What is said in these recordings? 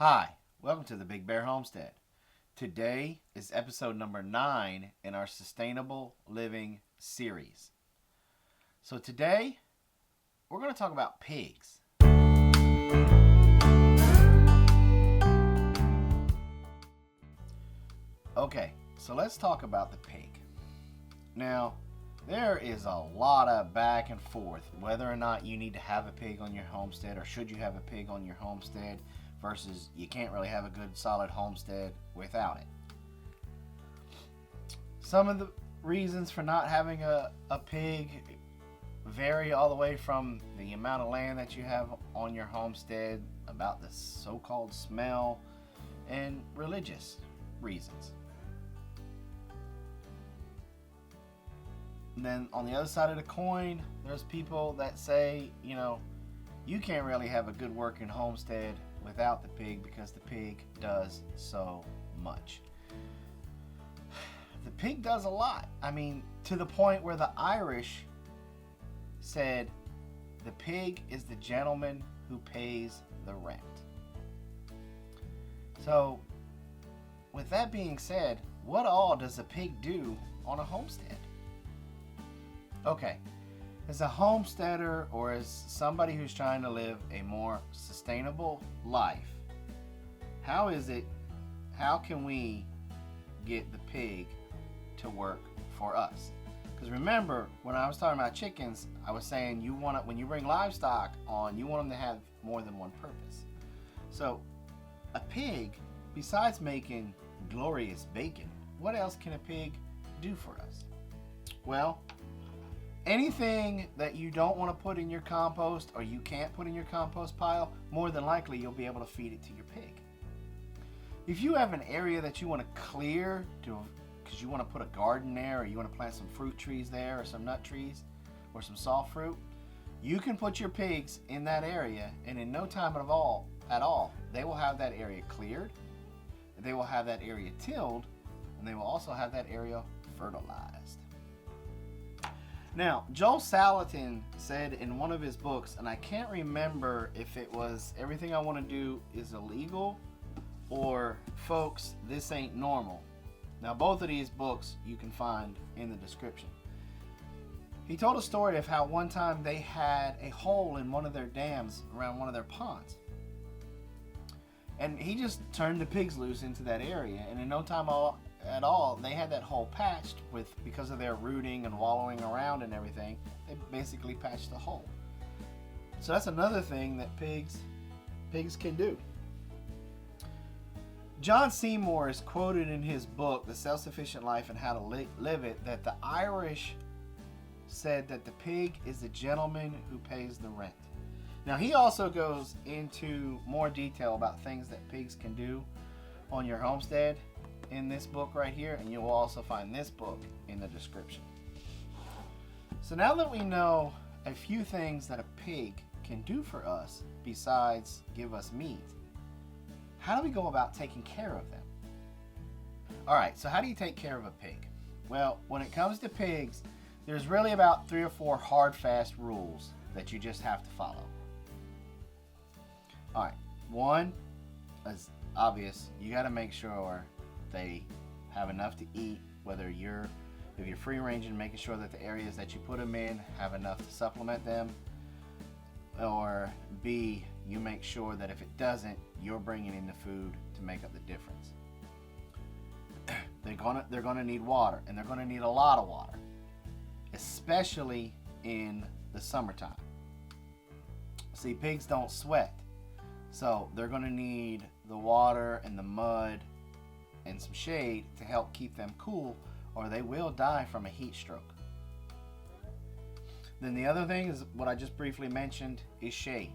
Hi, welcome to the Big Bear Homestead. Today is episode number 9 in our Sustainable Living series. So today, we're going to talk about pigs. Okay, so let's talk about the pig. Now, there is a lot of back and forth whether or not you need to have a pig on your homestead or should you have a pig on your homestead versus you can't really have a good solid homestead without it. Some of the reasons for not having a pig vary all the way from the amount of land that you have on your homestead, about the so-called smell, and religious reasons. And then on the other side of the coin, there's people that say, you can't really have a good working homestead without the pig because the pig does so much. The pig does a lot. I mean, to the point where the Irish said the pig is the gentleman who pays the rent. So, with that being said, what all does a pig do on a homestead? Okay, as a homesteader or as somebody who's trying to live a more sustainable life, how can we get the pig to work for us? Because remember, when I was talking about chickens, I was saying when you bring livestock on, you want them to have more than one purpose. So a pig, besides making glorious bacon, what else can a pig do for us? Well, anything that you don't want to put in your compost or you can't put in your compost pile, more than likely you'll be able to feed it to your pig. If you have an area that you want to clear because you want to put a garden there, or you want to plant some fruit trees there, or some nut trees, or some soft fruit, you can put your pigs in that area, and in no time at all, they will have that area cleared, they will have that area tilled, and they will also have that area fertilized. Now, Joel Salatin said in one of his books, and I can't remember if it was Everything I Want to Do is Illegal or Folks, This Ain't Normal. Now, both of these books you can find in the description. He told a story of how one time they had a hole in one of their dams around one of their ponds. And he just turned the pigs loose into that area, and in no time at all, they had that hole patched because of their rooting and wallowing around and everything. They basically patched the hole. So that's another thing that pigs can do. John Seymour is quoted in his book, The Self-Sufficient Life and How to Live It, that the Irish said that the pig is the gentleman who pays the rent. Now, he also goes into more detail about things that pigs can do on your homestead in this book right here, and you will also find this book in the description. So now that we know a few things that a pig can do for us besides give us meat, how do we go about taking care of them? Alright, so how do you take care of a pig? Well, when it comes to pigs, there's really about 3 or 4 hard, fast rules that you just have to follow. Alright, one is obvious. You got to make sure they have enough to eat, if you're free ranging, making sure that the areas that you put them in have enough to supplement them, or B, you make sure that if it doesn't, you're bringing in the food to make up the difference. They're gonna need water, and they're gonna need a lot of water, especially in the summertime. See, pigs don't sweat, so they're gonna need the water and the mud and some shade to help keep them cool, or they will die from a heat stroke. Then the other thing is what I just briefly mentioned is shade.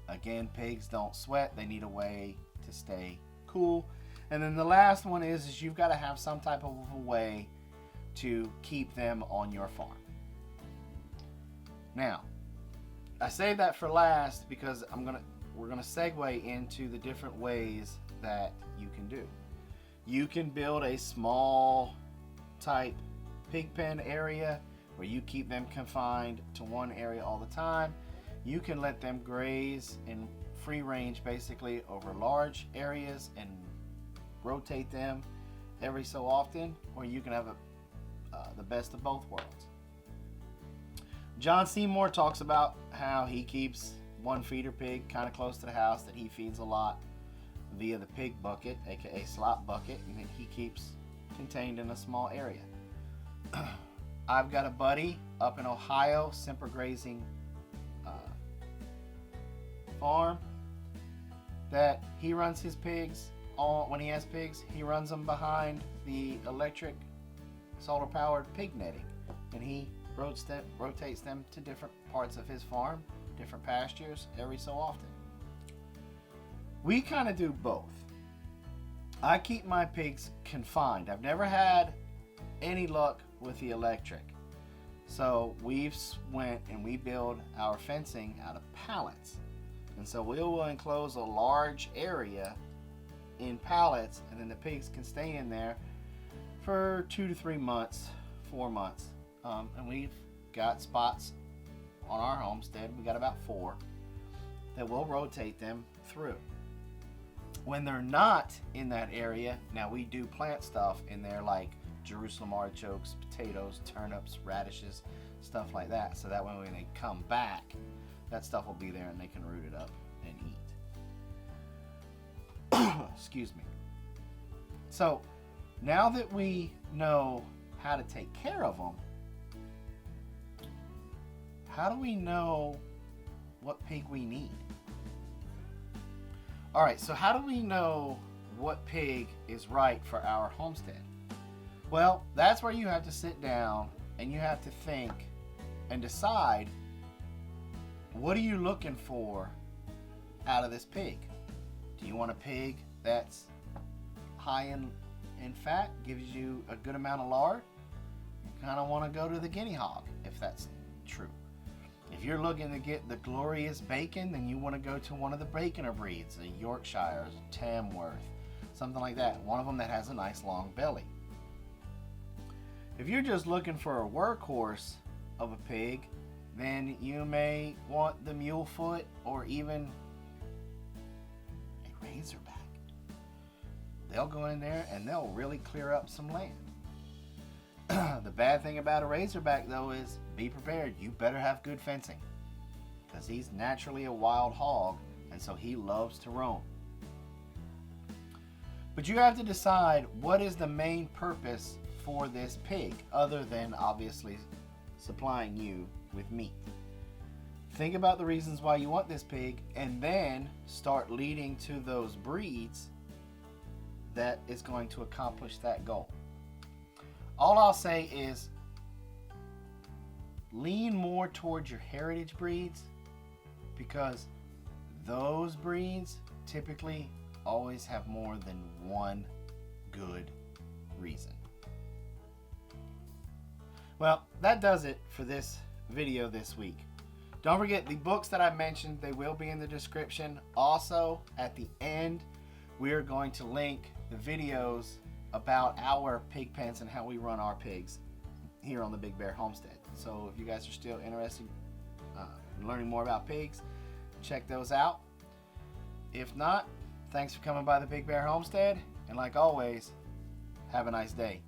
Again, pigs don't sweat. They need a way to stay cool. And then the last one is you've got to have some type of a way to keep them on your farm. Now, I saved that for last because we're gonna segue into the different ways that you can do. You can build a small type pig pen area where you keep them confined to one area all the time. You can let them graze in free range basically over large areas and rotate them every so often, or you can have the best of both worlds. John Seymour talks about how he keeps one feeder pig kind of close to the house that he feeds a lot via the pig bucket, aka slop bucket, and that he keeps contained in a small area. I've got a buddy up in Ohio, Semper Grazing farm, that he runs his pigs when he has pigs. He runs them behind the electric solar powered pig netting, and he rotates them to different parts of his farm, different pastures every so often. We kind of do both. I keep my pigs confined. I've never had any luck with the electric, so we've went and we build our fencing out of pallets, and so we will enclose a large area in pallets, and then the pigs can stay in there for 2 to 3 months, 4 months. And we've got spots on our homestead. We got about 4 that we'll rotate them through. When they're not in that area, now we do plant stuff in there like Jerusalem artichokes, potatoes, turnips, radishes, stuff like that. So that way when they come back, that stuff will be there and they can root it up and eat. Excuse me. So now that we know how to take care of them, how do we know what pig we need? All right, so how do we know what pig is right for our homestead? Well, that's where you have to sit down and you have to think and decide, what are you looking for out of this pig? Do you want a pig that's high in fat, gives you a good amount of lard? You kind of want to go to the guinea hog, if that's true. If you're looking to get the glorious bacon, then you want to go to one of the baconer breeds, a Yorkshire, a Tamworth, something like that. One of them that has a nice long belly. If you're just looking for a workhorse of a pig, then you may want the mule foot or even a razorback. They'll go in there and they'll really clear up some land. The bad thing about a razorback though is, be prepared, you better have good fencing, because he's naturally a wild hog, and so he loves to roam. But you have to decide, what is the main purpose for this pig, other than obviously supplying you with meat. Think about the reasons why you want this pig, and then start leading to those breeds that is going to accomplish that goal. All I'll say is, lean more towards your heritage breeds, because those breeds typically always have more than one good reason. Well, that does it for this video this week. Don't forget the books that I mentioned, they will be in the description. Also, at the end, we are going to link the videos about our pig pens and how we run our pigs here on the Big Bear Homestead. So if you guys are still interested in learning more about pigs, check those out. If not, thanks for coming by the Big Bear Homestead, and like always, have a nice day.